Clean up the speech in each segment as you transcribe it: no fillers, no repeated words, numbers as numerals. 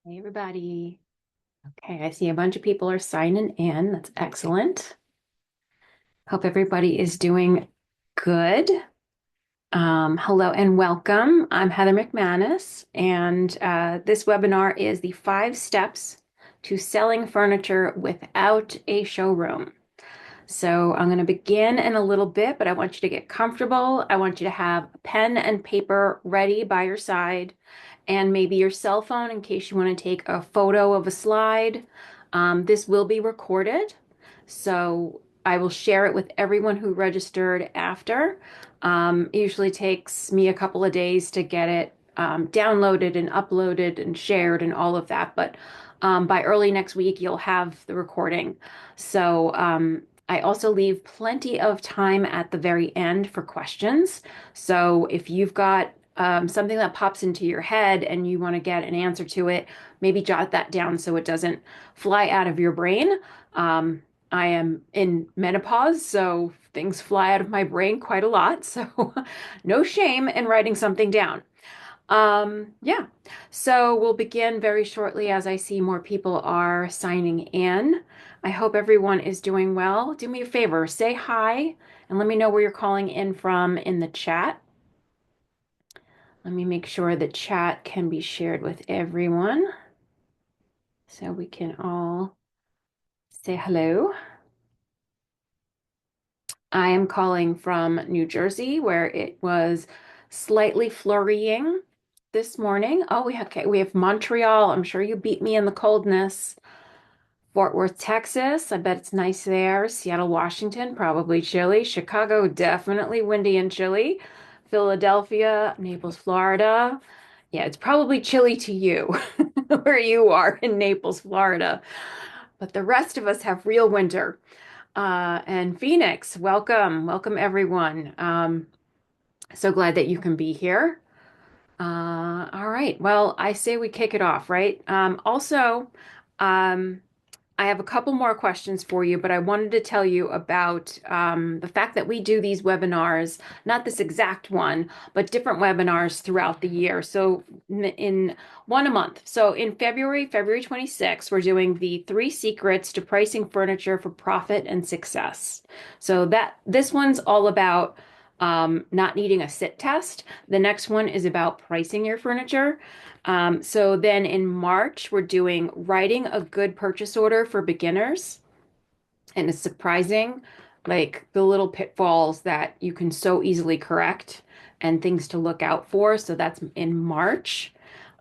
Hey, everybody. Okay, I see a bunch of people are signing in. That's excellent. Hope everybody is doing good. Hello and welcome. I'm Heather McManus, and this webinar is the 5 steps to selling furniture without a showroom. So I'm going to begin in a little bit, but I want you to get comfortable. I want you to have a pen and paper ready by your side and maybe your cell phone in case you want to take a photo of a slide. This will be recorded, so I will share it with everyone who registered after. It usually takes me a couple of days to get it downloaded and uploaded and shared and all of that, but by early next week, you'll have the recording. So I also leave plenty of time at the very end for questions. So if you've got something that pops into your head and you want to get an answer to it, maybe jot that down so it doesn't fly out of your brain. Um, I am in menopause, so things fly out of my brain quite a lot. So no shame in writing something down. Yeah, so we'll begin very shortly as I see more people are signing in. I hope everyone is doing well. Do me a favor, say hi and let me know where you're calling in from in the chat. Let me make sure the chat can be shared with everyone so we can all say hello. I am calling from New Jersey where it was slightly flurrying this morning. Oh, we have Montreal. I'm sure you beat me in the coldness. Fort Worth, Texas. I bet it's nice there. Seattle, Washington, probably chilly. Chicago, definitely windy and chilly. Philadelphia, Naples, Florida. Yeah, it's probably chilly to you where you are in Naples, Florida. But the rest of us have real winter. And Phoenix, welcome. Welcome, everyone. So glad that you can be here. All right. Well, I say we kick it off, right? Um, I have a couple more questions for you, but I wanted to tell you about the fact that we do these webinars, not this exact one, but different webinars throughout the year. So in one a month. So in February 26th, we're doing the 3 secrets to pricing furniture for profit and success. So this one's all about not needing a sit test. The next one is about pricing your furniture. So then in March, we're doing writing a good purchase order for beginners. And it's surprising, like the little pitfalls that you can so easily correct and things to look out for. So that's in March.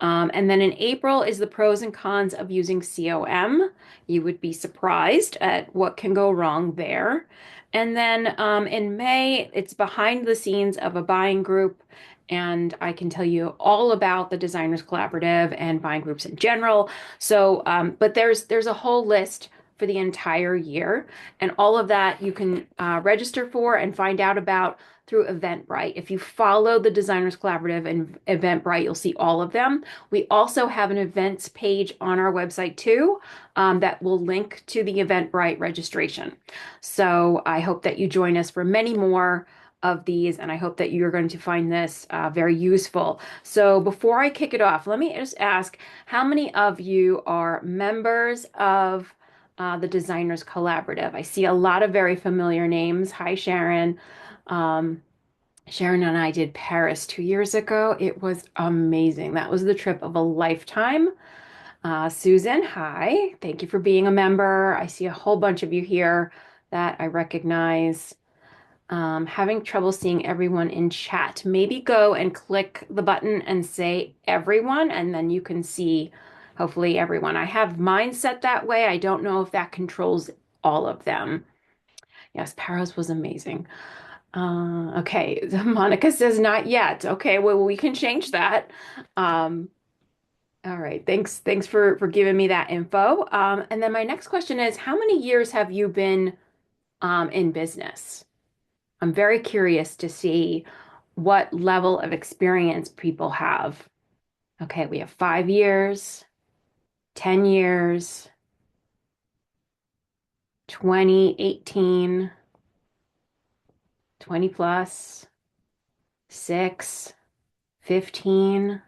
And then in April is the pros and cons of using COM. You would be surprised at what can go wrong there. And then in May, it's behind the scenes of a buying group. And I can tell you all about the Designers Collaborative and buying groups in general. So, but there's a whole list for the entire year. And all of that you can register for and find out about through Eventbrite. If you follow the Designers Collaborative and Eventbrite, you'll see all of them. We also have an events page on our website too that will link to the Eventbrite registration. So I hope that you join us for many more of these, and I hope that you're going to find this very useful. So before I kick it off, let me just ask, how many of you are members of the Designers Collaborative? I see a lot of very familiar names. Hi, Sharon. Um, Sharon and I did Paris 2 years ago. It was amazing. That was the trip of a lifetime. Susan, hi. Thank you for being a member. I see a whole bunch of you here that I recognize. Having trouble seeing everyone in chat. Maybe go and click the button and say everyone, and then you can see hopefully everyone. I have mine set that way. I don't know if that controls all of them. Yes, Paris was amazing. Okay, Monica says not yet. Okay, well we can change that. Um, all right, thanks for giving me that info. And then my next question is, how many years have you been in business? I'm very curious to see what level of experience people have. Okay, we have 5 years, 10 years, 2018, 20 plus, 6, 15.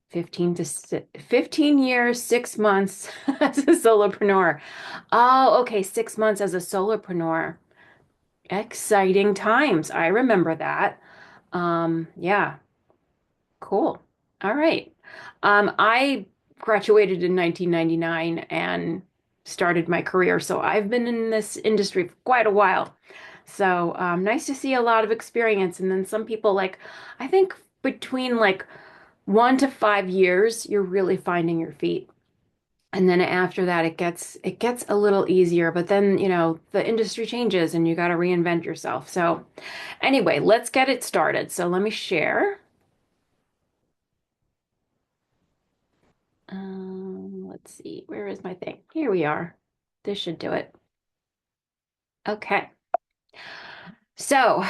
15 years, 6 months as a solopreneur. Oh, okay, 6 months as a solopreneur. Exciting times. I remember that. Yeah, cool. All right. I graduated in 1999 and started my career, so I've been in this industry for quite a while. So, nice to see a lot of experience. And then some people like, I think between like 1 to 5 years, you're really finding your feet. And then after that, it gets a little easier. But then, the industry changes and you got to reinvent yourself. So anyway, let's get it started. So let me share. Let's see, where is my thing? Here we are. This should do it. Okay. So,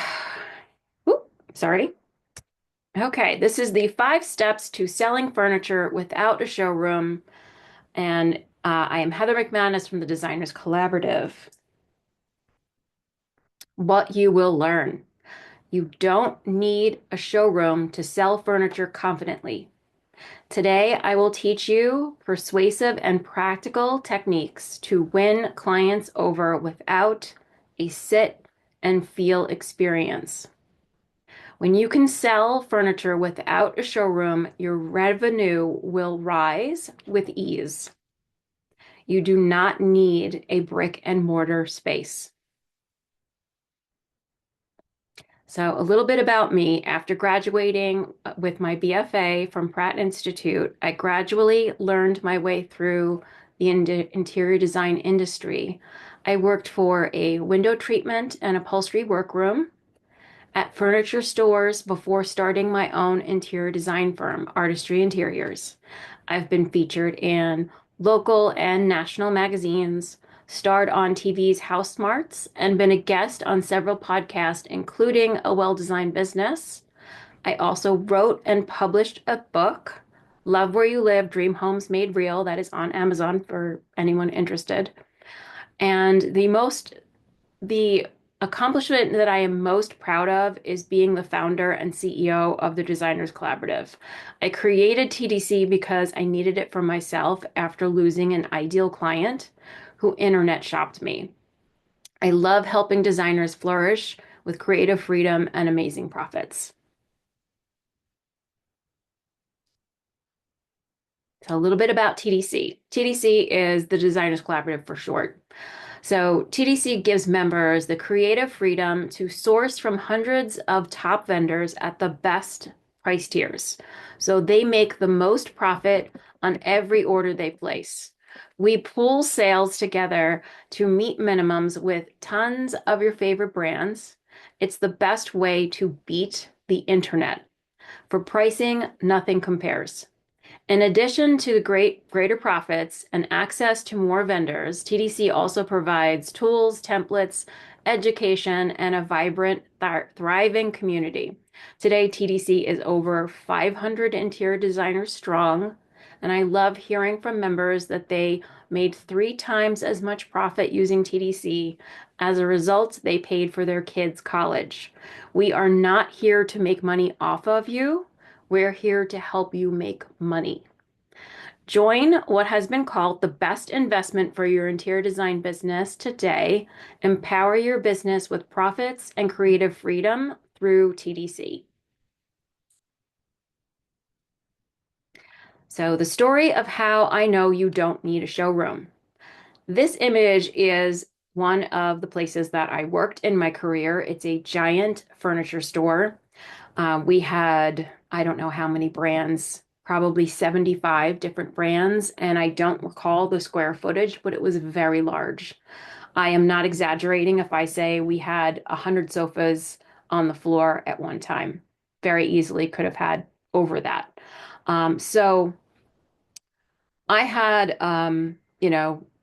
oop, sorry. Okay, this is the 5 steps to selling furniture without a showroom. And I am Heather McManus from the Designers Collaborative. What you will learn. You don't need a showroom to sell furniture confidently. Today, I will teach you persuasive and practical techniques to win clients over without a sit and feel experience. When you can sell furniture without a showroom, your revenue will rise with ease. You do not need a brick and mortar space. So, a little bit about me. After graduating with my BFA from Pratt Institute, I gradually learned my way through the interior design industry. I worked for a window treatment and upholstery workroom at furniture stores before starting my own interior design firm, Artistry Interiors. I've been featured in local and national magazines, starred on TV's House Smarts, and been a guest on several podcasts, including A Well-Designed Business. I also wrote and published a book, Love Where You Live, Dream Homes Made Real, that is on Amazon for anyone interested. And the accomplishment that I am most proud of is being the founder and CEO of the Designers Collaborative. I created TDC because I needed it for myself after losing an ideal client who internet shopped me. I love helping designers flourish with creative freedom and amazing profits. So, a little bit about TDC. TDC is the Designers Collaborative for short. So TDC gives members the creative freedom to source from hundreds of top vendors at the best price tiers. So they make the most profit on every order they place. We pool sales together to meet minimums with tons of your favorite brands. It's the best way to beat the internet. For pricing, nothing compares. In addition to the greater profits and access to more vendors, TDC also provides tools, templates, education, and a vibrant, thriving community. Today, TDC is over 500 interior designers strong, and I love hearing from members that they made 3 times as much profit using TDC. As a result, they paid for their kids' college. We are not here to make money off of you. We're here to help you make money. Join what has been called the best investment for your interior design business today. Empower your business with profits and creative freedom through TDC. So, the story of how I know you don't need a showroom. This image is one of the places that I worked in my career. It's a giant furniture store. We had, I don't know how many brands, probably 75 different brands, and I don't recall the square footage, but it was very large. I am not exaggerating if I say we had 100 sofas on the floor at one time. Very easily could have had over that. So I had,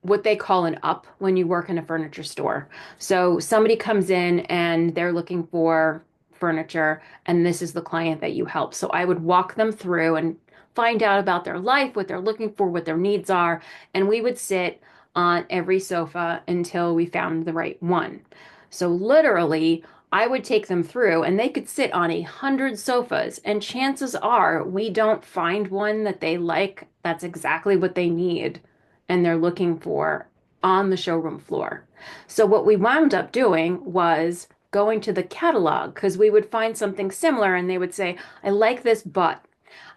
what they call an up when you work in a furniture store. So somebody comes in and they're looking for furniture, and this is the client that you help. So I would walk them through and find out about their life, what they're looking for, what their needs are, and we would sit on every sofa until we found the right one. So literally, I would take them through and they could sit on 100 sofas, and chances are we don't find one that they like that's exactly what they need and they're looking for on the showroom floor. So what we wound up doing was going to the catalog because we would find something similar and they would say, I like this butt.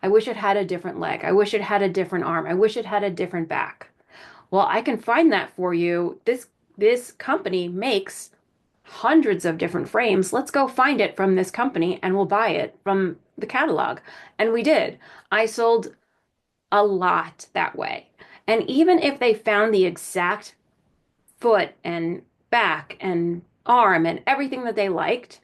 I wish it had a different leg. I wish it had a different arm. I wish it had a different back. Well, I can find that for you. This company makes hundreds of different frames. Let's go find it from this company and we'll buy it from the catalog. And we did. I sold a lot that way. And even if they found the exact foot and back and arm and everything that they liked,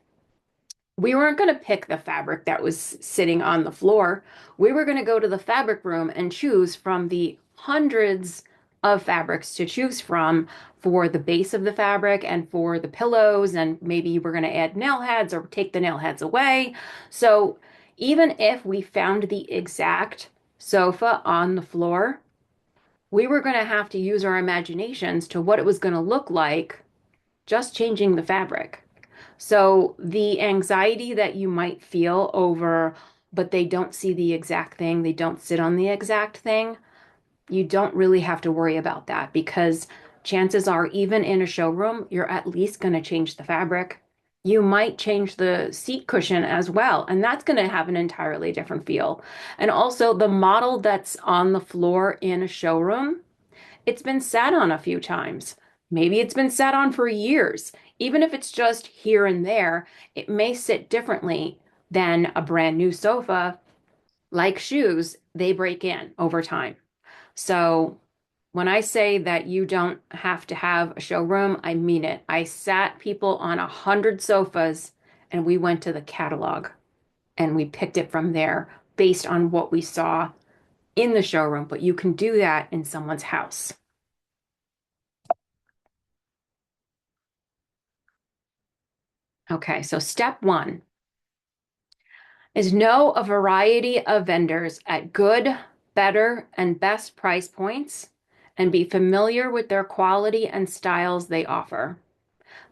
we weren't going to pick the fabric that was sitting on the floor. We were going to go to the fabric room and choose from the hundreds of fabrics to choose from for the base of the fabric and for the pillows. And maybe we're going to add nail heads or take the nail heads away. So even if we found the exact sofa on the floor, we were going to have to use our imaginations to what it was going to look like just changing the fabric. So the anxiety that you might feel over, but they don't see the exact thing, they don't sit on the exact thing, you don't really have to worry about that because chances are, even in a showroom, you're at least going to change the fabric. You might change the seat cushion as well, and that's going to have an entirely different feel. And also, the model that's on the floor in a showroom, it's been sat on a few times. Maybe it's been sat on for years. Even if it's just here and there, it may sit differently than a brand new sofa. Like shoes, they break in over time. So when I say that you don't have to have a showroom, I mean it. I sat people on 100 sofas and we went to the catalog and we picked it from there based on what we saw in the showroom. But you can do that in someone's house. Okay, so step one is know a variety of vendors at good, better, and best price points and be familiar with their quality and styles they offer.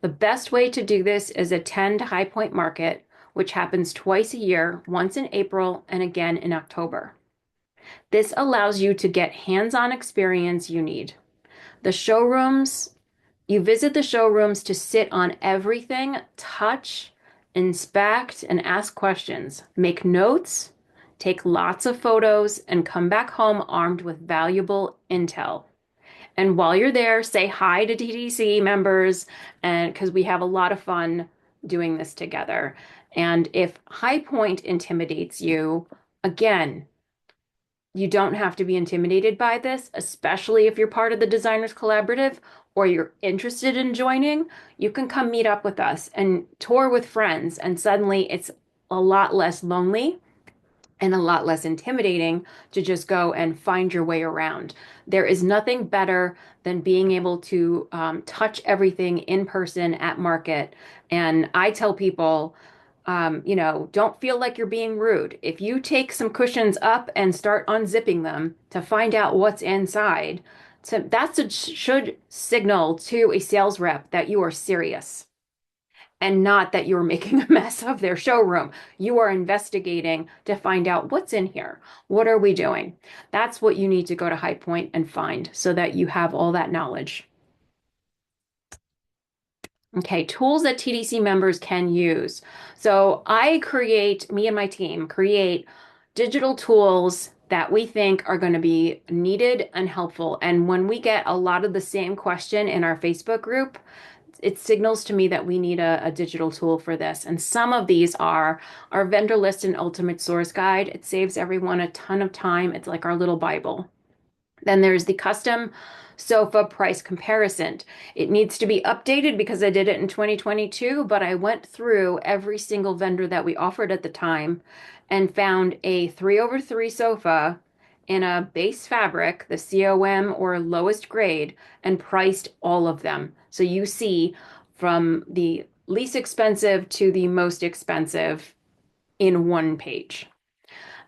The best way to do this is attend High Point Market, which happens twice a year, once in April and again in October. This allows you to get hands-on experience you need. The showrooms You visit the showrooms to sit on everything, touch, inspect, and ask questions, make notes, take lots of photos, and come back home armed with valuable intel. And while you're there, say hi to TDC members, and because we have a lot of fun doing this together. And if High Point intimidates you, again, you don't have to be intimidated by this, especially if you're part of the Designers Collaborative or you're interested in joining. You can come meet up with us and tour with friends, and suddenly it's a lot less lonely and a lot less intimidating to just go and find your way around. There is nothing better than being able to touch everything in person at market. And I tell people, don't feel like you're being rude. If you take some cushions up and start unzipping them to find out what's inside, should signal to a sales rep that you are serious and not that you're making a mess of their showroom. You are investigating to find out what's in here. What are we doing? That's what you need to go to High Point and find so that you have all that knowledge. Okay, tools that TDC members can use. So me and my team create digital tools that we think are going to be needed and helpful. And when we get a lot of the same question in our Facebook group, it signals to me that we need a digital tool for this. And some of these are our vendor list and ultimate source guide. It saves everyone a ton of time. It's like our little Bible. Then there's the custom sofa price comparison. It needs to be updated because I did it in 2022, but I went through every single vendor that we offered at the time and found a 3/3 sofa in a base fabric, the COM or lowest grade, and priced all of them. So you see from the least expensive to the most expensive in one page.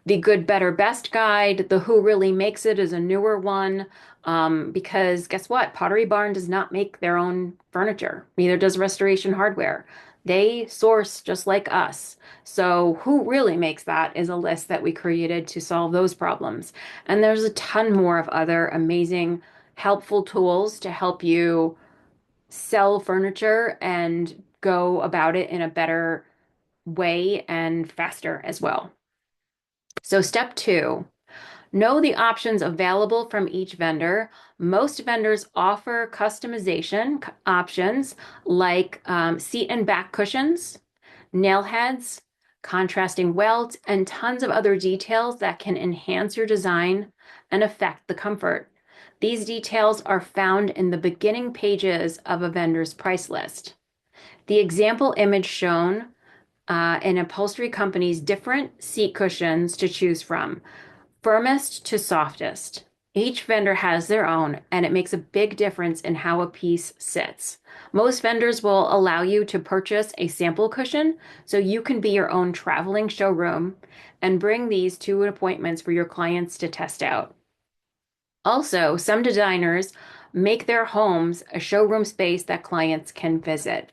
The Good, Better, Best guide, the Who Really Makes It is a newer one, because guess what? Pottery Barn does not make their own furniture. Neither does Restoration Hardware. They source just like us. So who really makes that is a list that we created to solve those problems. And there's a ton more of other amazing, helpful tools to help you sell furniture and go about it in a better way and faster as well. So step two, know the options available from each vendor. Most vendors offer customization options like seat and back cushions, nail heads, contrasting welts, and tons of other details that can enhance your design and affect the comfort. These details are found in the beginning pages of a vendor's price list. The example image shown in upholstery companies different seat cushions to choose from, firmest to softest. Each vendor has their own, and it makes a big difference in how a piece sits. Most vendors will allow you to purchase a sample cushion so you can be your own traveling showroom and bring these to appointments for your clients to test out. Also, some designers make their homes a showroom space that clients can visit.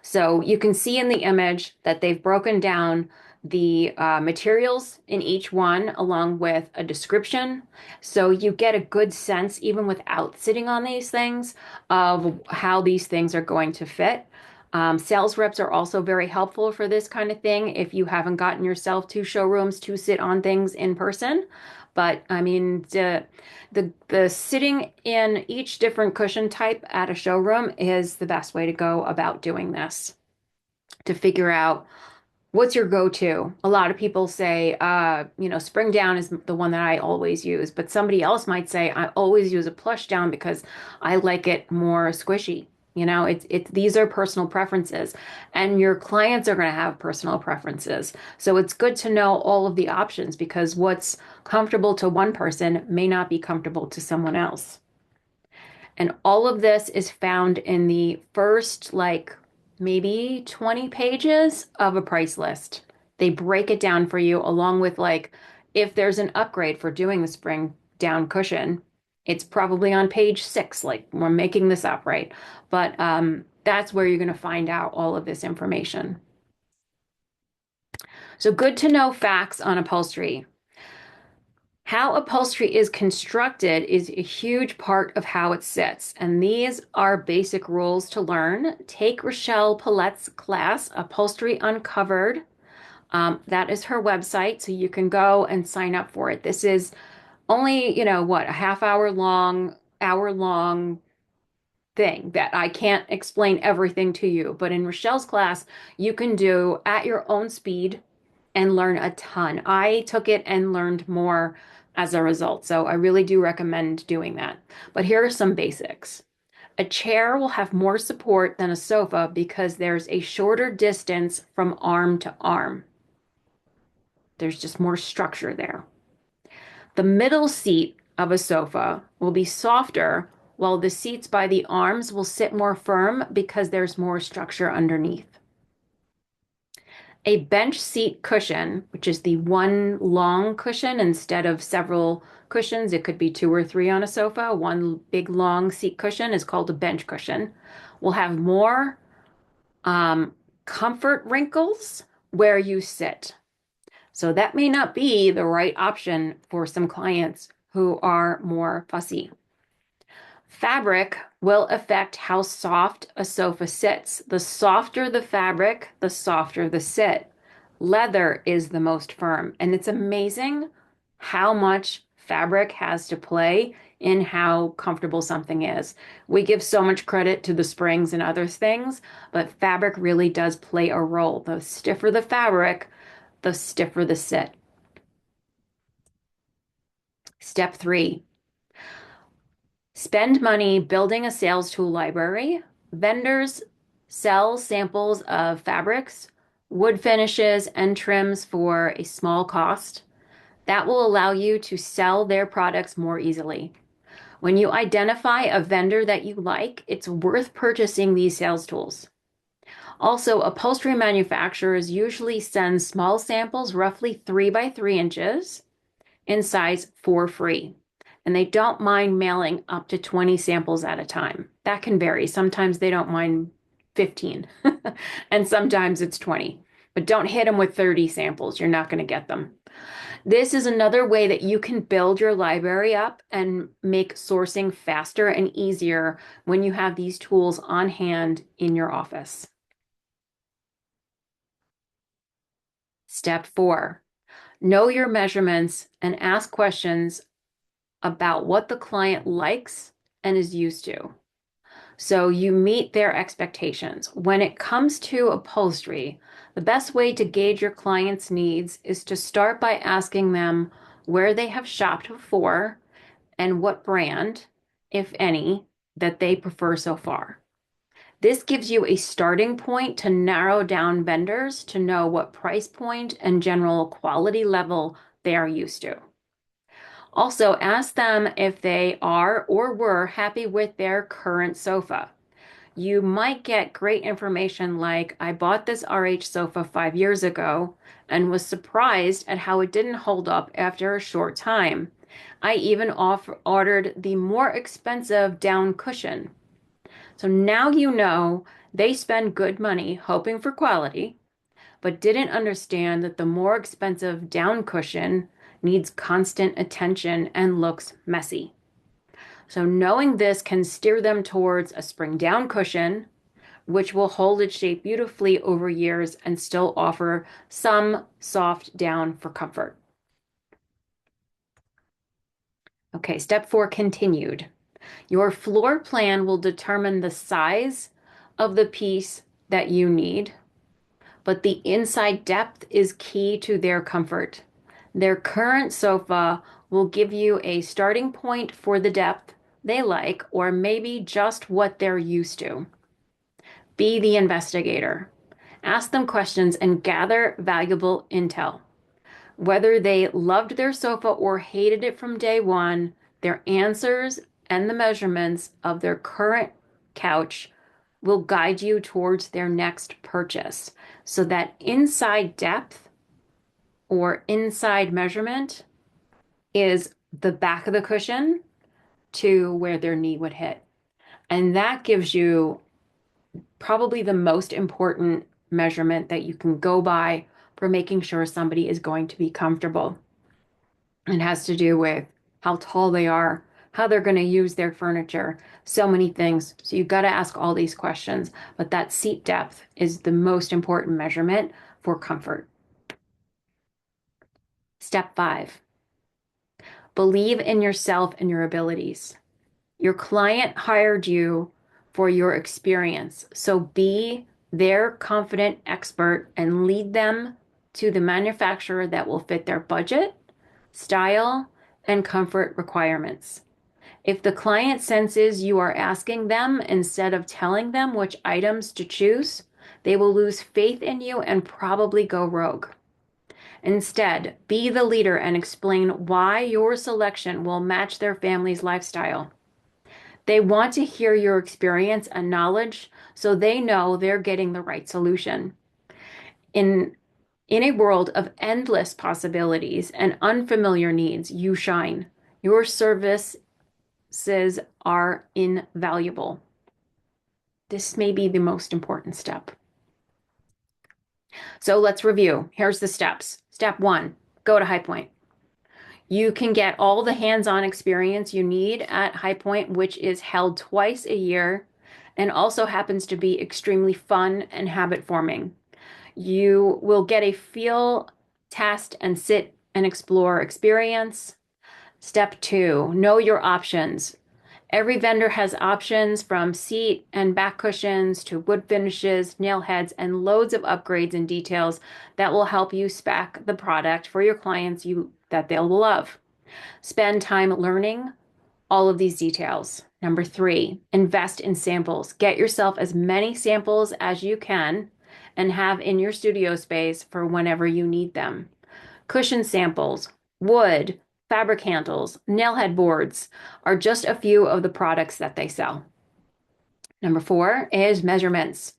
So you can see in the image that they've broken down the materials in each one along with a description. So you get a good sense, even without sitting on these things, of how these things are going to fit. Sales reps are also very helpful for this kind of thing if you haven't gotten yourself to showrooms to sit on things in person. But I mean, the sitting in each different cushion type at a showroom is the best way to go about doing this to figure out what's your go-to. A lot of people say, spring down is the one that I always use, but somebody else might say, I always use a plush down because I like it more squishy. It's these are personal preferences, and your clients are going to have personal preferences. So it's good to know all of the options because what's comfortable to one person may not be comfortable to someone else. And all of this is found in the first, like, maybe 20 pages of a price list. They break it down for you, along with, like, if there's an upgrade for doing the spring down cushion, it's probably on page 6. Like, we're making this up, right? But that's where you're going to find out all of this information. So, good to know facts on upholstery. How upholstery is constructed is a huge part of how it sits, and these are basic rules to learn. Take Rochelle Paulette's class, Upholstery Uncovered. That is her website, so you can go and sign up for it. This is only, a half hour long thing that I can't explain everything to you. But in Rochelle's class, you can do at your own speed and learn a ton. I took it and learned more as a result. So I really do recommend doing that. But here are some basics. A chair will have more support than a sofa because there's a shorter distance from arm to arm. There's just more structure there. The middle seat of a sofa will be softer, while the seats by the arms will sit more firm because there's more structure underneath. A bench seat cushion, which is the one long cushion instead of several cushions, it could be two or three on a sofa. One big long seat cushion is called a bench cushion. Will have more comfort wrinkles where you sit. So that may not be the right option for some clients who are more fussy. Fabric will affect how soft a sofa sits. The softer the fabric, the softer the sit. Leather is the most firm, and it's amazing how much fabric has to play in how comfortable something is. We give so much credit to the springs and other things, but fabric really does play a role. The stiffer the fabric, the stiffer the sit. Step three, spend money building a sales tool library. Vendors sell samples of fabrics, wood finishes, and trims for a small cost. That will allow you to sell their products more easily. When you identify a vendor that you like, it's worth purchasing these sales tools. Also, upholstery manufacturers usually send small samples, roughly 3 by 3 inches in size, for free. And they don't mind mailing up to 20 samples at a time. That can vary. Sometimes they don't mind 15 and sometimes it's 20. But don't hit them with 30 samples. You're not going to get them. This is another way that you can build your library up and make sourcing faster and easier when you have these tools on hand in your office. Step 4, know your measurements and ask questions about what the client likes and is used to. So you meet their expectations. When it comes to upholstery, the best way to gauge your client's needs is to start by asking them where they have shopped before and what brand, if any, that they prefer so far. This gives you a starting point to narrow down vendors to know what price point and general quality level they are used to. Also, ask them if they are or were happy with their current sofa. You might get great information like, I bought this RH sofa 5 years ago and was surprised at how it didn't hold up after a short time. I even ordered the more expensive down cushion. So now you know they spend good money hoping for quality, but didn't understand that the more expensive down cushion needs constant attention and looks messy. So knowing this can steer them towards a spring down cushion, which will hold its shape beautifully over years and still offer some soft down for comfort. Okay, step 4, continued. Your floor plan will determine the size of the piece that you need, but the inside depth is key to their comfort. Their current sofa will give you a starting point for the depth they like, or maybe just what they're used to. Be the investigator. Ask them questions and gather valuable intel. Whether they loved their sofa or hated it from day one, their answers and the measurements of their current couch will guide you towards their next purchase. So that inside depth or inside measurement is the back of the cushion to where their knee would hit. And that gives you probably the most important measurement that you can go by for making sure somebody is going to be comfortable. It has to do with how tall they are, how they're going to use their furniture, so many things. So you've got to ask all these questions, but that seat depth is the most important measurement for comfort. Step 5, believe in yourself and your abilities. Your client hired you for your experience, so be their confident expert and lead them to the manufacturer that will fit their budget, style, and comfort requirements. If the client senses you are asking them instead of telling them which items to choose, they will lose faith in you and probably go rogue. Instead, be the leader and explain why your selection will match their family's lifestyle. They want to hear your experience and knowledge so they know they're getting the right solution. In a world of endless possibilities and unfamiliar needs, you shine. Your services are invaluable. This may be the most important step. So let's review. Here's the steps. Step 1, go to High Point. You can get all the hands-on experience you need at High Point, which is held twice a year and also happens to be extremely fun and habit forming. You will get a feel, test, and sit and explore experience. Step 2, know your options. Every vendor has options from seat and back cushions to wood finishes, nail heads, and loads of upgrades and details that will help you spec the product for your clients that they'll love. Spend time learning all of these details. Number 3, invest in samples. Get yourself as many samples as you can and have in your studio space for whenever you need them. Cushion samples, wood, fabric handles, nail head boards are just a few of the products that they sell. Number 4 is measurements.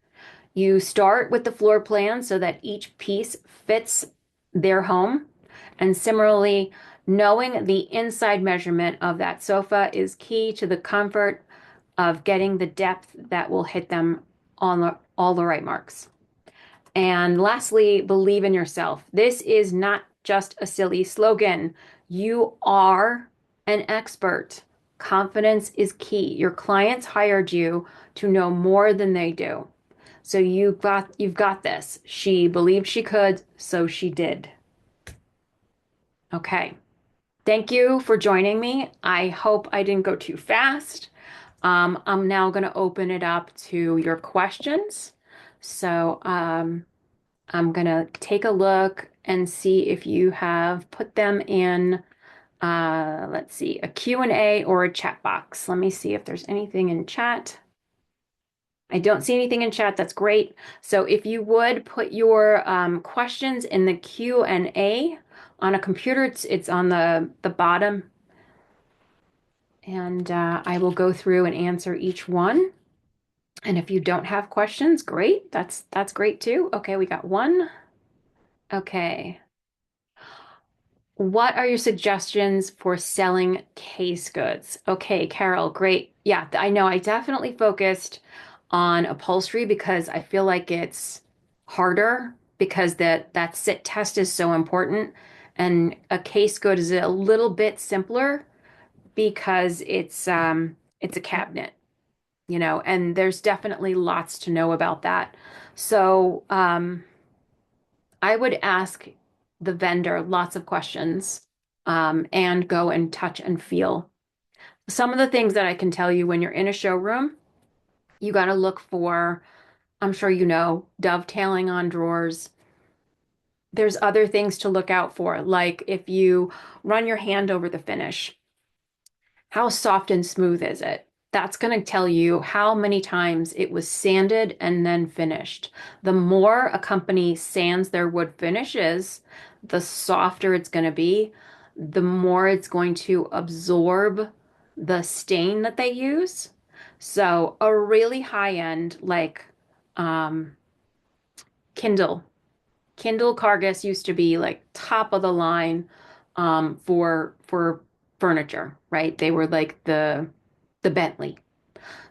You start with the floor plan so that each piece fits their home. And similarly, knowing the inside measurement of that sofa is key to the comfort of getting the depth that will hit them all the right marks. And lastly, believe in yourself. This is not just a silly slogan. You are an expert. Confidence is key. Your clients hired you to know more than they do. So you've got this. She believed she could, so she did. Okay. Thank you for joining me. I hope I didn't go too fast. I'm now going to open it up to your questions. So, I'm gonna take a look and see if you have put them in, let's see, a Q&A or a chat box. Let me see if there's anything in chat. I don't see anything in chat. That's great. So if you would put your questions in the Q&A on a computer, it's on the bottom, and I will go through and answer each one. And if you don't have questions, great. That's great too. Okay, we got one. Okay. What are your suggestions for selling case goods? Okay, Carol, great. Yeah, I know I definitely focused on upholstery because I feel like it's harder because that sit test is so important. And a case good is a little bit simpler because it's a cabinet, and there's definitely lots to know about that. So, I would ask the vendor lots of questions, and go and touch and feel. Some of the things that I can tell you when you're in a showroom, you got to look for, I'm sure you know, dovetailing on drawers. There's other things to look out for, like if you run your hand over the finish. How soft and smooth is it? That's going to tell you how many times it was sanded and then finished. The more a company sands their wood finishes, the softer it's going to be, the more it's going to absorb the stain that they use. So a really high end, like um, Kindle. Kindle Cargus used to be like top of the line, for furniture, right? They were like the Bentley.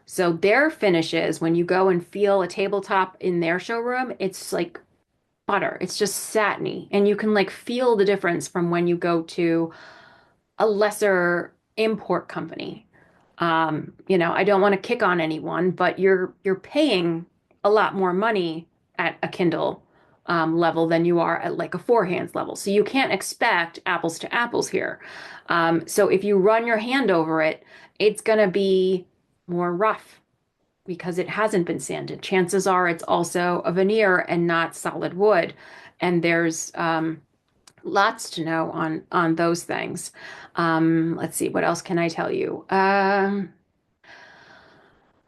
So their finishes, when you go and feel a tabletop in their showroom, it's like butter. It's just satiny, and you can like feel the difference from when you go to a lesser import company. I don't want to kick on anyone, but you're paying a lot more money at a Kindle level than you are at like a Four Hands level. So you can't expect apples to apples here. So if you run your hand over it, it's gonna be more rough because it hasn't been sanded. Chances are it's also a veneer and not solid wood. And there's lots to know on those things. Let's see, what else can I tell you?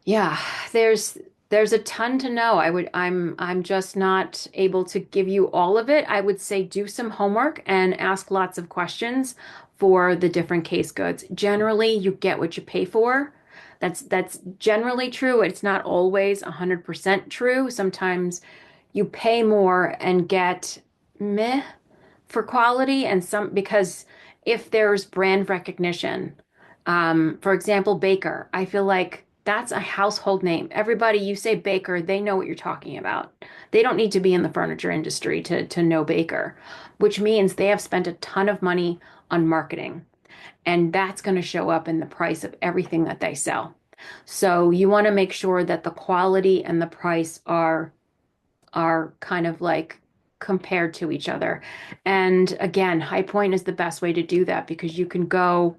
Yeah, there's a ton to know. I'm just not able to give you all of it. I would say do some homework and ask lots of questions for the different case goods. Generally, you get what you pay for. That's generally true. It's not always 100% true. Sometimes you pay more and get meh for quality, and some because if there's brand recognition, for example, Baker, I feel like that's a household name. Everybody, you say Baker, they know what you're talking about. They don't need to be in the furniture industry to know Baker, which means they have spent a ton of money on marketing, and that's going to show up in the price of everything that they sell. So you want to make sure that the quality and the price are kind of like compared to each other. And again, High Point is the best way to do that because you can go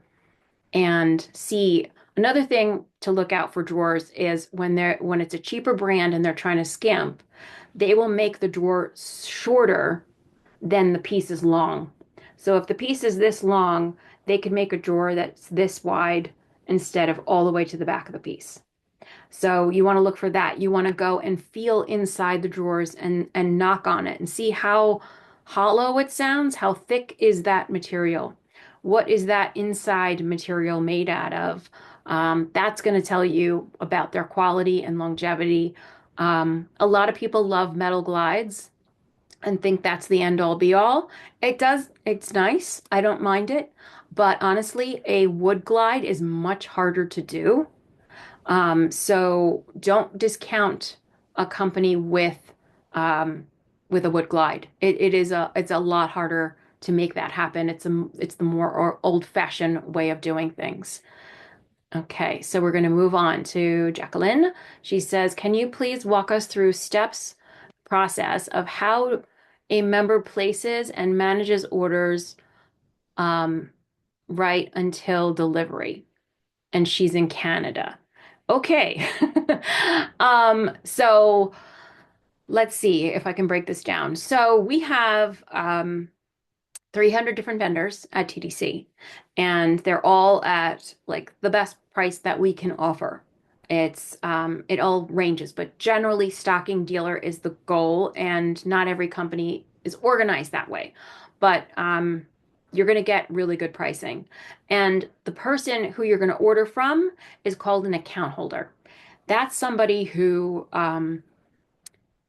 and see. Another thing to look out for drawers is when it's a cheaper brand and they're trying to skimp, they will make the drawer shorter than the piece is long. So if the piece is this long, they could make a drawer that's this wide instead of all the way to the back of the piece. So you want to look for that. You want to go and feel inside the drawers and knock on it and see how hollow it sounds. How thick is that material? What is that inside material made out of? That's going to tell you about their quality and longevity. A lot of people love metal glides and think that's the end all be all. It's nice. I don't mind it. But honestly, a wood glide is much harder to do. So don't discount a company um, with a wood glide. It's a lot harder to make that happen. It's the more old-fashioned way of doing things. Okay, so we're going to move on to Jacqueline. She says, "Can you please walk us through steps process of how a member places and manages orders um, right until delivery?" And she's in Canada. Okay. So let's see if I can break this down. So we have 300 different vendors at TDC, and they're all at like the best price that we can offer. It all ranges, but generally stocking dealer is the goal, and not every company is organized that way. But you're going to get really good pricing. And the person who you're going to order from is called an account holder. That's somebody who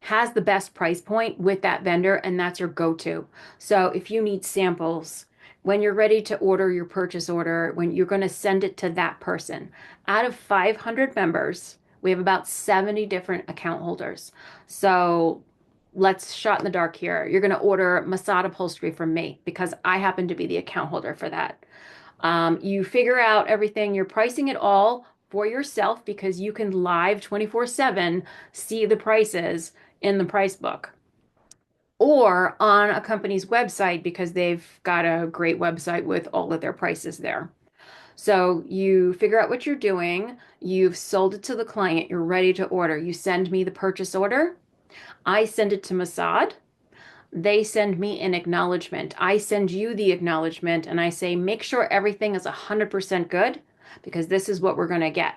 has the best price point with that vendor, and that's your go-to. So if you need samples, when you're ready to order your purchase order, when you're going to send it to that person, out of 500 members, we have about 70 different account holders. So let's shot in the dark here. You're going to order Masada upholstery from me because I happen to be the account holder for that. You figure out everything, you're pricing it all for yourself because you can live 24/7 see the prices in the price book or on a company's website because they've got a great website with all of their prices there. So you figure out what you're doing, you've sold it to the client, you're ready to order. You send me the purchase order, I send it to Mossad. They send me an acknowledgement. I send you the acknowledgement and I say, make sure everything is 100% good because this is what we're going to get.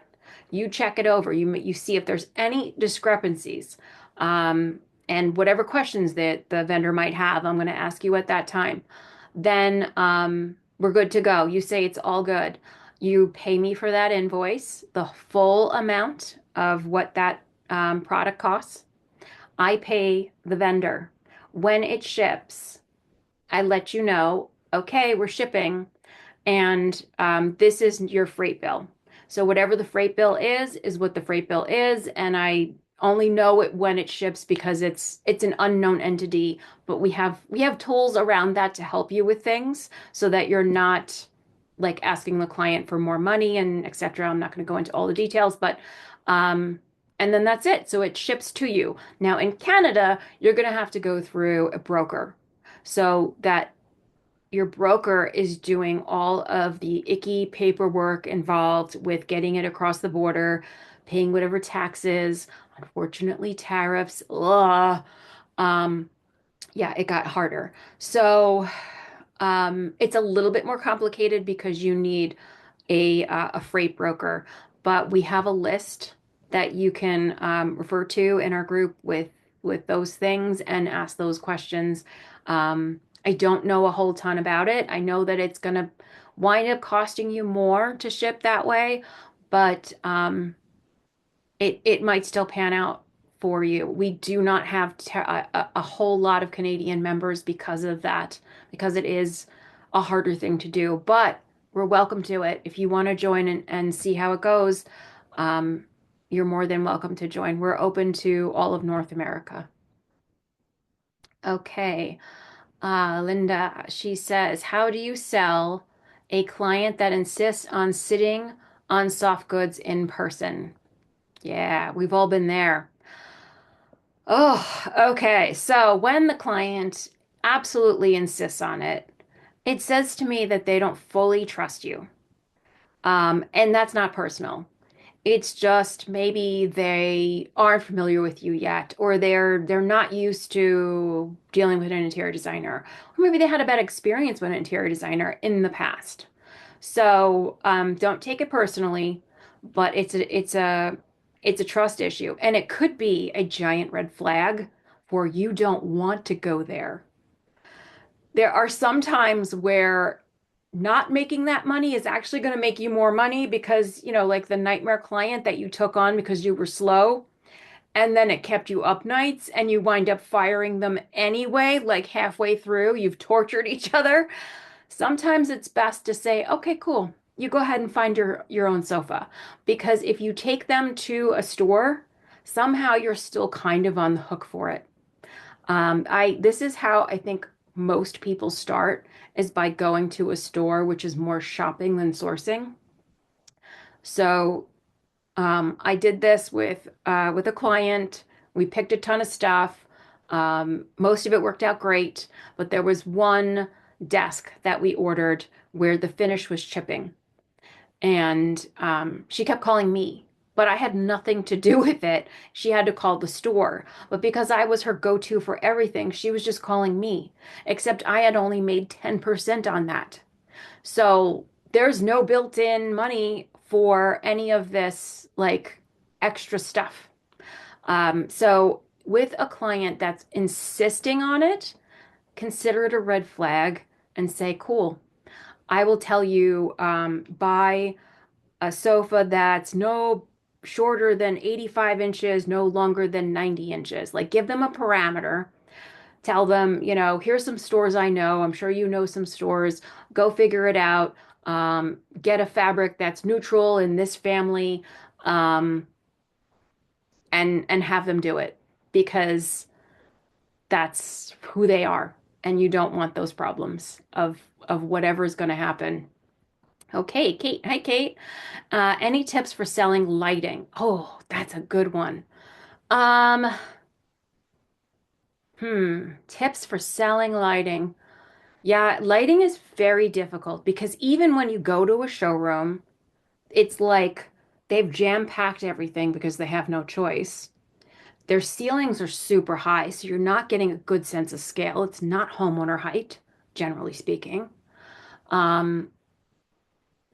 You check it over. You see if there's any discrepancies. And whatever questions that the vendor might have, I'm going to ask you at that time. Then we're good to go. You say it's all good. You pay me for that invoice, the full amount of what that product costs. I pay the vendor. When it ships, I let you know, okay, we're shipping, and this is your freight bill. So whatever the freight bill is what the freight bill is, and I only know it when it ships because it's an unknown entity, but we have tools around that to help you with things so that you're not like asking the client for more money and etc. I'm not going to go into all the details, but um and then that's it. So it ships to you. Now in Canada, you're going to have to go through a broker. So that your broker is doing all of the icky paperwork involved with getting it across the border, paying whatever taxes, unfortunately, tariffs. Ugh. Um, yeah, it got harder. So it's a little bit more complicated because you need a freight broker, but we have a list that you can refer to in our group with those things and ask those questions. I don't know a whole ton about it. I know that it's going to wind up costing you more to ship that way, but it might still pan out for you. We do not have a whole lot of Canadian members because of that, because it is a harder thing to do. But we're welcome to it. If you want to join and see how it goes, um, you're more than welcome to join. We're open to all of North America. Okay. Linda, she says, how do you sell a client that insists on sitting on soft goods in person? Yeah, we've all been there. Oh, okay. So when the client absolutely insists on it, it says to me that they don't fully trust you. And that's not personal. It's just maybe they aren't familiar with you yet, or they're not used to dealing with an interior designer, or maybe they had a bad experience with an interior designer in the past. So don't take it personally, but it's a trust issue, and it could be a giant red flag for you don't want to go there. There are some times where not making that money is actually going to make you more money because, like the nightmare client that you took on because you were slow and then it kept you up nights and you wind up firing them anyway, like halfway through, you've tortured each other. Sometimes it's best to say, okay, cool. You go ahead and find your own sofa because if you take them to a store, somehow you're still kind of on the hook for it. This is how I think most people start is by going to a store, which is more shopping than sourcing. So I did this with a client. We picked a ton of stuff. Most of it worked out great, but there was one desk that we ordered where the finish was chipping. And she kept calling me, but I had nothing to do with it. She had to call the store. But because I was her go-to for everything, she was just calling me, except I had only made 10% on that. So there's no built-in money for any of this like extra stuff. So with a client that's insisting on it, consider it a red flag and say, cool, I will tell you, buy a sofa that's no shorter than 85 inches, no longer than 90 inches. Like give them a parameter. Tell them, here's some stores I know. I'm sure you know some stores. Go figure it out. Get a fabric that's neutral in this family, um, and have them do it because that's who they are, and you don't want those problems of whatever's going to happen. Okay, Kate. Hi, Kate. Any tips for selling lighting? Oh, that's a good one. Um, tips for selling lighting. Yeah, lighting is very difficult because even when you go to a showroom, it's like they've jam-packed everything because they have no choice. Their ceilings are super high, so you're not getting a good sense of scale. It's not homeowner height, generally speaking. Um,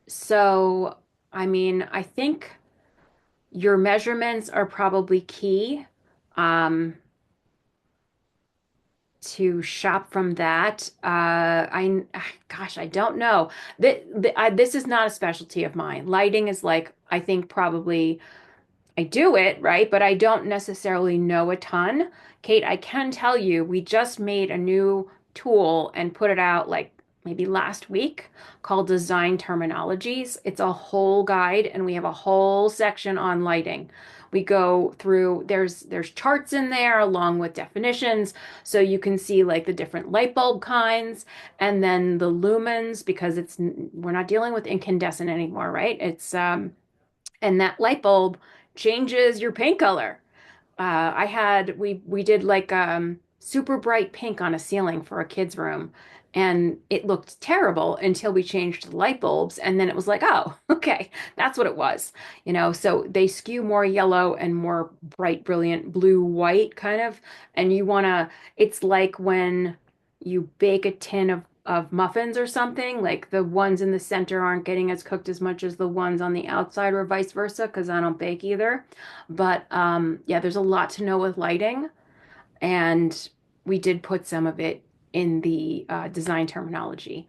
so, I mean, I think your measurements are probably key. Um, to shop from that. Gosh, I don't know. This is not a specialty of mine. Lighting is like, I think probably I do it, right? But I don't necessarily know a ton. Kate, I can tell you, we just made a new tool and put it out like maybe last week called Design Terminologies. It's a whole guide and we have a whole section on lighting. We go through, there's charts in there along with definitions so you can see like the different light bulb kinds and then the lumens because we're not dealing with incandescent anymore, right? It's and that light bulb changes your paint color. We did like super bright pink on a ceiling for a kid's room, and it looked terrible until we changed the light bulbs, and then it was like, oh, okay, that's what it was. So they skew more yellow and more bright, brilliant blue, white kind of, and it's like when you bake a tin of muffins or something, like the ones in the center aren't getting as cooked as much as the ones on the outside, or vice versa, because I don't bake either. But yeah, there's a lot to know with lighting, and we did put some of it in the design terminology.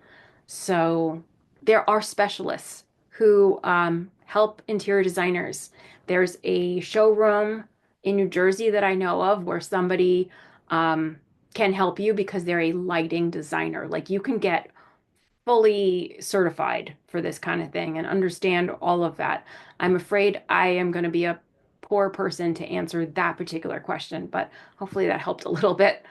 So there are specialists who help interior designers. There's a showroom in New Jersey that I know of where somebody um, can help you because they're a lighting designer. Like you can get fully certified for this kind of thing and understand all of that. I'm afraid I am going to be a poor person to answer that particular question, but hopefully that helped a little bit.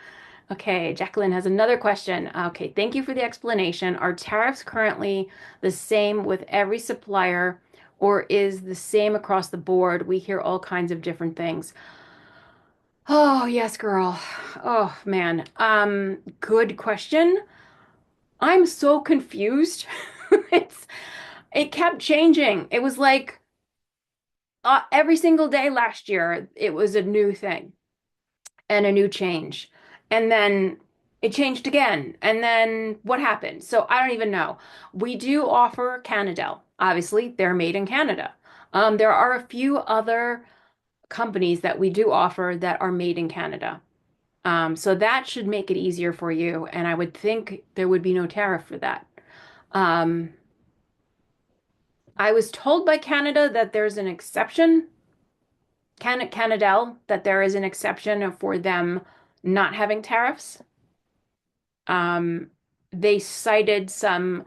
Okay, Jacqueline has another question. Okay, thank you for the explanation. Are tariffs currently the same with every supplier, or is the same across the board? We hear all kinds of different things. Oh, yes, girl. Oh, man. Good question. I'm so confused. It's it kept changing. It was like every single day last year, it was a new thing and a new change. And then it changed again. And then what happened? So I don't even know. We do offer Canadel. Obviously, they're made in Canada. There are a few other companies that we do offer that are made in Canada. So that should make it easier for you. And I would think there would be no tariff for that. Um, I was told by Canada that there's an exception, Canadel, that there is an exception for them not having tariffs. Um, they cited some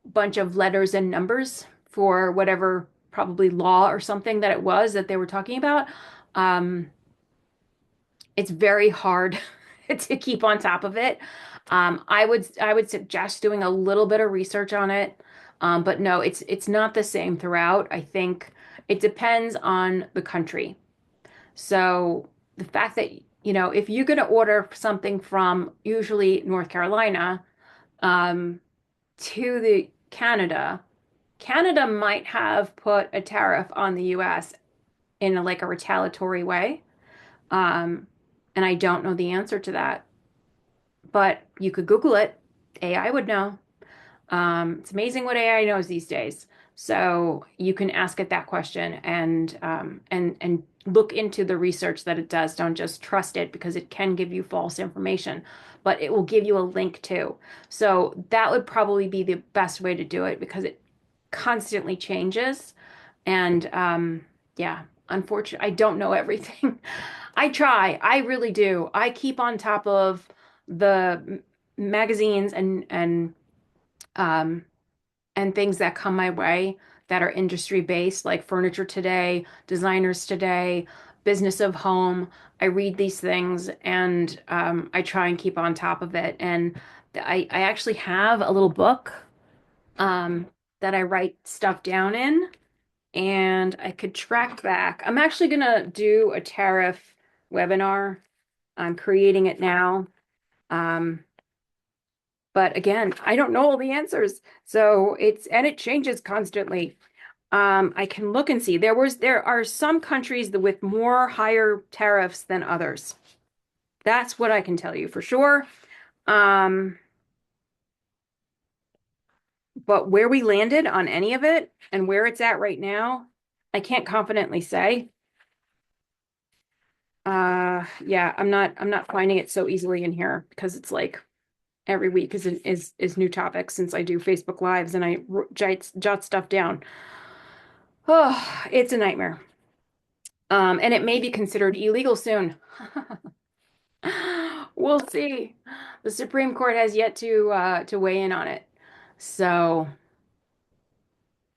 bunch of letters and numbers for whatever probably law or something that it was that they were talking about. Um, it's very hard to keep on top of it. I would suggest doing a little bit of research on it. But no, it's not the same throughout. I think it depends on the country. So the fact that, if you're going to order something from usually North Carolina, um, to the Canada, Canada might have put a tariff on the US in like a retaliatory way. Um, and I don't know the answer to that, but you could Google it. AI would know. It's amazing what AI knows these days. So you can ask it that question and look into the research that it does. Don't just trust it because it can give you false information, but it will give you a link too. So that would probably be the best way to do it because it constantly changes. And yeah, unfortunately, I don't know everything. I try. I really do. I keep on top of the magazines um, and things that come my way that are industry based, like Furniture Today, Designers Today, Business of Home. I read these things and I try and keep on top of it. And I actually have a little book um, that I write stuff down in, and I could track back. I'm actually going to do a tariff webinar. I'm creating it now. Um, but again, I don't know all the answers. So and it changes constantly. I can look and see. There are some countries that with more higher tariffs than others. That's what I can tell you for sure. Um, but where we landed on any of it and where it's at right now, I can't confidently say. Yeah, I'm not finding it so easily in here because it's like every week is new topics since I do Facebook Lives and I jot stuff down. Oh, it's a nightmare. And it may be considered illegal soon. We'll see. The Supreme Court has yet to weigh in on it. So,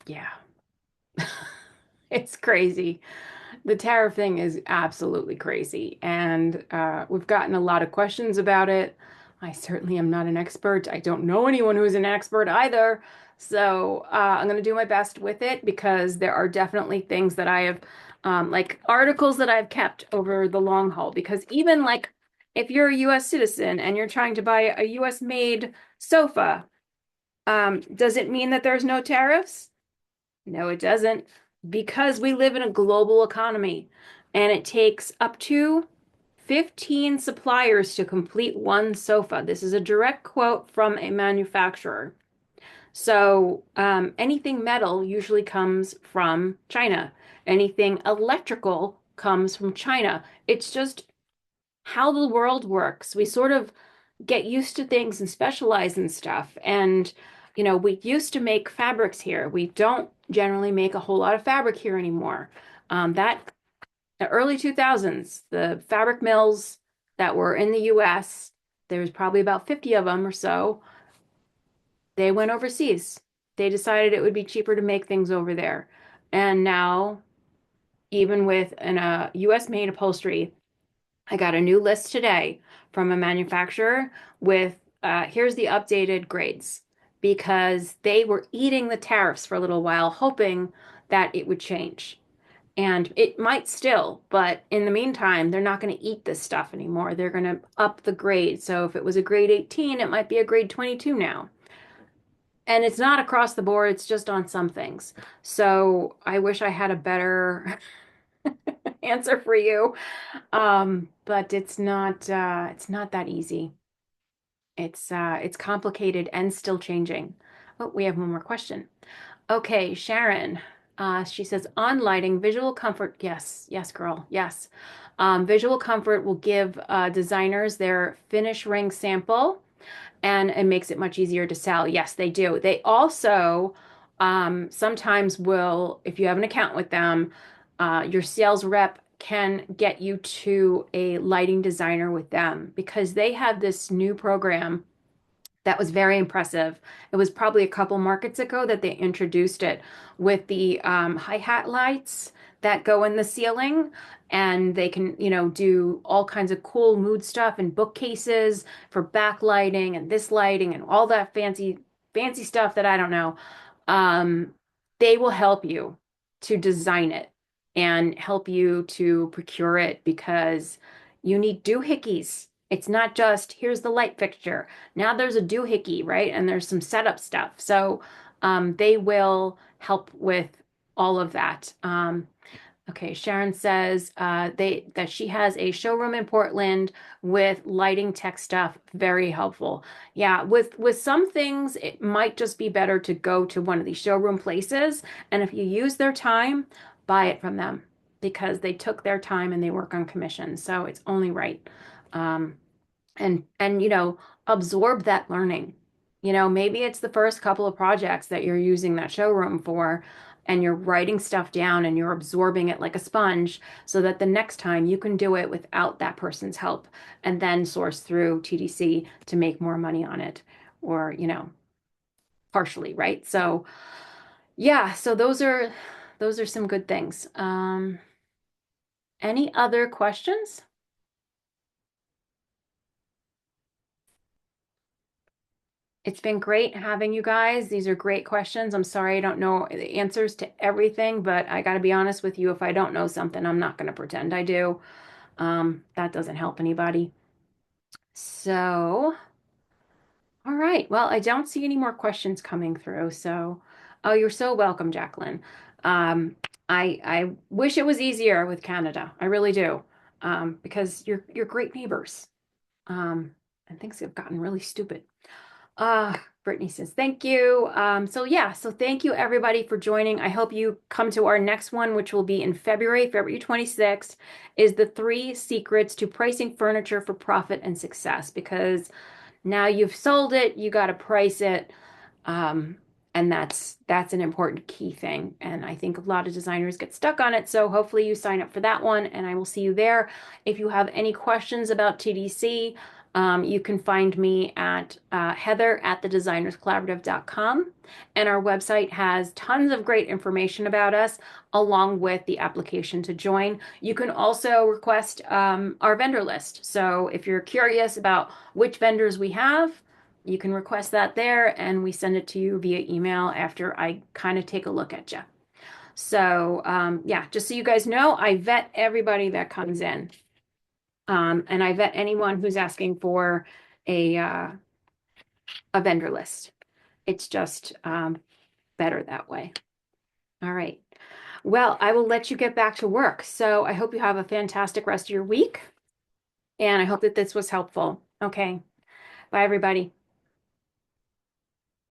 yeah, it's crazy. The tariff thing is absolutely crazy, and we've gotten a lot of questions about it. I certainly am not an expert. I don't know anyone who's an expert either. So I'm going to do my best with it because there are definitely things that I have, like articles that I've kept over the long haul. Because even like if you're a US citizen and you're trying to buy a US made sofa, does it mean that there's no tariffs? No, it doesn't, because we live in a global economy and it takes up to 15 suppliers to complete one sofa. This is a direct quote from a manufacturer. So anything metal usually comes from China. Anything electrical comes from China. It's just how the world works. We sort of get used to things and specialize in stuff. And, we used to make fabrics here. We don't generally make a whole lot of fabric here anymore. That the early 2000s, the fabric mills that were in the US, there was probably about 50 of them or so. They went overseas. They decided it would be cheaper to make things over there. And now, even with an US made upholstery, I got a new list today from a manufacturer with here's the updated grades because they were eating the tariffs for a little while, hoping that it would change. And it might still, but in the meantime, they're not going to eat this stuff anymore. They're going to up the grade. So if it was a grade 18, it might be a grade 22 now. And it's not across the board, it's just on some things. So I wish I had a better answer for you. But it's not that easy. It's complicated and still changing. Oh, we have one more question. Okay, Sharon. She says on lighting, visual comfort. Yes, yes, girl. Yes. Visual comfort will give designers their finish ring sample and it makes it much easier to sell. Yes, they do. They also sometimes will, if you have an account with them, your sales rep can get you to a lighting designer with them because they have this new program That was very impressive. It was probably a couple markets ago that they introduced it with the hi-hat lights that go in the ceiling, and they can, do all kinds of cool mood stuff and bookcases for backlighting and this lighting and all that fancy stuff that I don't know. Um, they will help you to design it and help you to procure it because you need doohickeys. It's not just here's the light fixture. Now there's a doohickey, right? And there's some setup stuff. So they will help with all of that. Okay, Sharon says that she has a showroom in Portland with lighting tech stuff, very helpful. Yeah, with some things, it might just be better to go to one of these showroom places, and if you use their time, buy it from them because they took their time and they work on commission, so it's only right. Um, and absorb that learning. Maybe it's the first couple of projects that you're using that showroom for, and you're writing stuff down and you're absorbing it like a sponge so that the next time you can do it without that person's help and then source through TDC to make more money on it, or partially, right? So yeah, so those are some good things. Any other questions? It's been great having you guys. These are great questions. I'm sorry I don't know the answers to everything, but I got to be honest with you. If I don't know something, I'm not going to pretend I do. That doesn't help anybody. So, all right. Well, I don't see any more questions coming through. So, oh, you're so welcome, Jacqueline. I wish it was easier with Canada. I really do, because you're great neighbors. And things have gotten really stupid. Brittany says, thank you. So yeah, so thank you everybody for joining. I hope you come to our next one, which will be in February 26th, is the 3 secrets to pricing furniture for profit and success. Because now you've sold it, you got to price it. Um, and that's an important key thing. And I think a lot of designers get stuck on it. So hopefully you sign up for that one and I will see you there. If you have any questions about TDC, you can find me at Heather at thedesignerscollaborative.com. And our website has tons of great information about us, along with the application to join. You can also request our vendor list. So if you're curious about which vendors we have, you can request that there, and we send it to you via email after I kind of take a look at you. So, yeah, just so you guys know, I vet everybody that comes in. And I vet anyone who's asking for a vendor list. It's just better that way. All right. Well, I will let you get back to work. So I hope you have a fantastic rest of your week, and I hope that this was helpful. Okay. Bye, everybody.